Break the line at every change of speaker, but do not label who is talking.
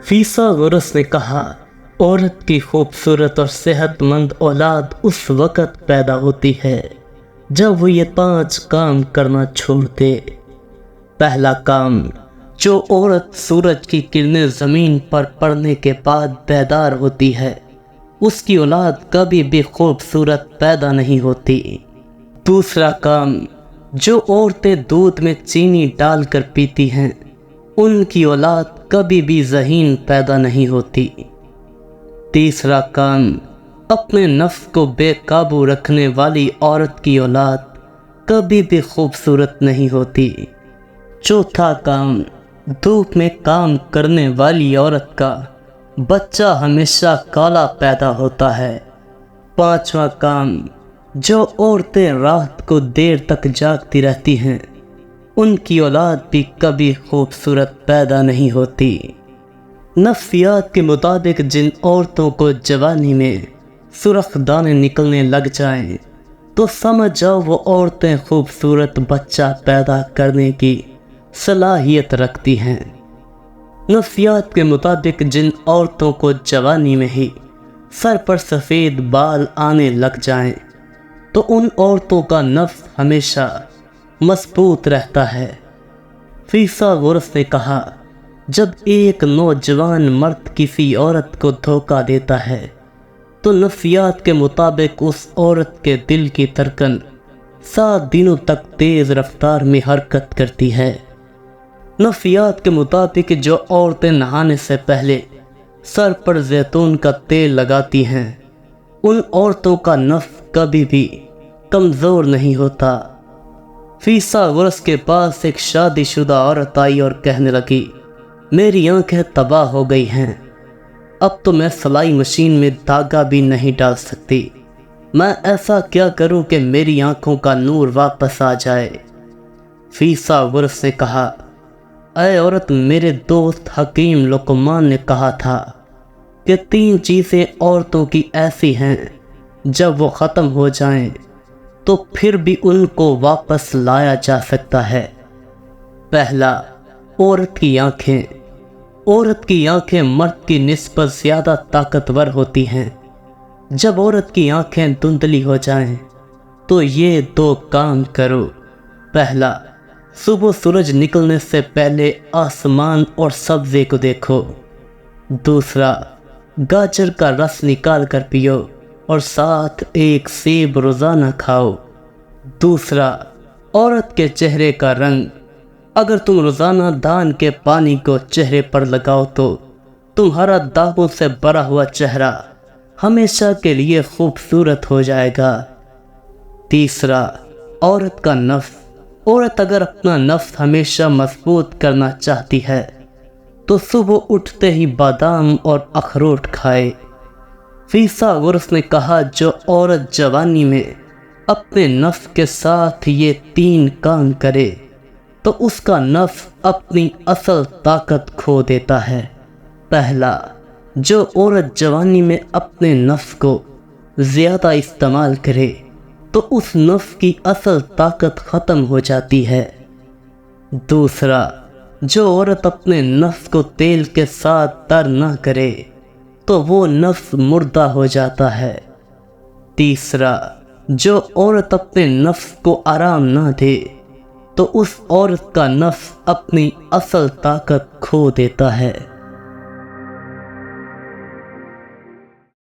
फीसागोरस ने कहा, औरत की खूबसूरत और सेहतमंद औलाद उस वक़्त पैदा होती है जब वो ये 5 काम करना छोड़ दे। पहला काम, जो औरत सूरज की किरणें ज़मीन पर पड़ने के बाद बेदार होती है, उसकी औलाद कभी भी खूबसूरत पैदा नहीं होती। दूसरा काम, जो औरतें दूध में चीनी डालकर पीती हैं, उनकी औलाद कभी भी ज़हीन पैदा नहीं होती। तीसरा काम, अपने नफ्स को बेकाबू रखने वाली औरत की औलाद कभी भी खूबसूरत नहीं होती। चौथा काम, धूप में काम करने वाली औरत का बच्चा हमेशा काला पैदा होता है। पांचवा काम, जो औरतें रात को देर तक जागती रहती हैं, उनकी औलाद भी कभी खूबसूरत पैदा नहीं होती। नफ्सियात के मुताबिक जिन औरतों को जवानी में सुर्ख दाने निकलने लग जाएं, तो समझ जाओ वो औरतें खूबसूरत बच्चा पैदा करने की सलाहियत रखती हैं। नफ्सियात के मुताबिक जिन औरतों को जवानी में ही सर पर सफ़ेद बाल आने लग जाएं, तो उन औरतों का नफ्स हमेशा मजबूत रहता है। फीसागोरस ने कहा, जब एक नौजवान मर्द किसी औरत को धोखा देता है, तो नफ्सियात के मुताबिक उस औरत के दिल की धड़कन 7 दिनों तक तेज़ रफ्तार में हरकत करती है। नफ्सियात के मुताबिक जो औरतें नहाने से पहले सर पर जैतून का तेल लगाती हैं, उन औरतों का नफ्स कभी भी कमज़ोर नहीं होता। फीसागोरस के पास एक शादीशुदा औरत आई और कहने लगी, मेरी आंखें तबाह हो गई हैं, अब तो मैं सिलाई मशीन में धागा भी नहीं डाल सकती। मैं ऐसा क्या करूं कि मेरी आंखों का नूर वापस आ जाए। फीसागोरस ने कहा, ऐ औरत, मेरे दोस्त हकीम लुकमान ने कहा था कि 3 चीज़ें औरतों की ऐसी हैं, जब वो ख़त्म हो जाएं तो फिर भी उनको वापस लाया जा सकता है। पहला, औरत की आंखें। औरत की आंखें मर्द की निस्बत ज़्यादा ताकतवर होती हैं। जब औरत की आंखें धुंधली हो जाएं, तो ये 2 काम करो। पहला, सुबह सूरज निकलने से पहले आसमान और सब्ज़े को देखो। दूसरा, गाजर का रस निकाल कर पियो और साथ एक सेब रोज़ाना खाओ। दूसरा, औरत के चेहरे का रंग। अगर तुम रोज़ाना दान के पानी को चेहरे पर लगाओ तो तुम्हारा दागों से भरा हुआ चेहरा हमेशा के लिए खूबसूरत हो जाएगा। तीसरा, औरत का नफ्स। औरत अगर अपना नफ्स हमेशा मजबूत करना चाहती है, तो सुबह उठते ही बादाम और अखरोट खाए। फीसागोरस ने कहा, जो औरत जवानी में अपने नफ्स के साथ ये 3 काम करे, तो उसका नफ्स अपनी असल ताकत खो देता है। पहला, जो औरत जवानी में अपने नफ्स को ज़्यादा इस्तेमाल करे, तो उस नफ्स की असल ताकत ख़त्म हो जाती है। दूसरा, जो औरत अपने नफ्स को तेल के साथ तर ना करे, तो वो नफ्स मुर्दा हो जाता है। तीसरा, जो औरत अपने नफ्स को आराम ना दे, तो उस औरत का नफ्स अपनी असल ताकत खो देता है।